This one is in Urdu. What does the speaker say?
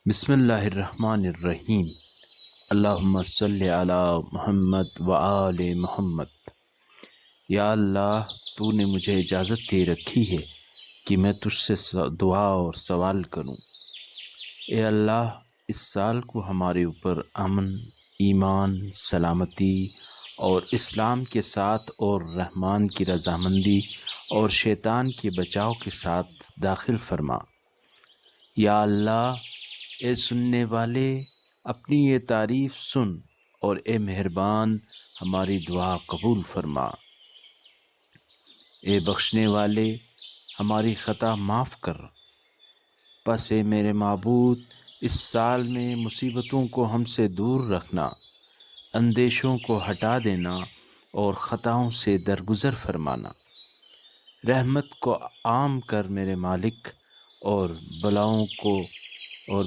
بسم اللہ الرحمن الرحیم۔ اللہم صلی علی محمد وآل محمد۔ یا اللہ، تو نے مجھے اجازت دے رکھی ہے کہ میں تجھ سے دعا اور سوال کروں۔ اے اللہ، اس سال کو ہمارے اوپر امن، ایمان، سلامتی اور اسلام کے ساتھ اور رحمان کی رضامندی اور شیطان کے بچاؤ کے ساتھ داخل فرما۔ یا اللہ، اے سننے والے، اپنی یہ تعریف سن اور اے مہربان ہماری دعا قبول فرما۔ اے بخشنے والے، ہماری خطا معاف کر۔ پس اے میرے معبود، اس سال میں مصیبتوں کو ہم سے دور رکھنا، اندیشوں کو ہٹا دینا اور خطاؤں سے درگزر فرمانا۔ رحمت کو عام کر میرے مالک، اور بلاؤں کو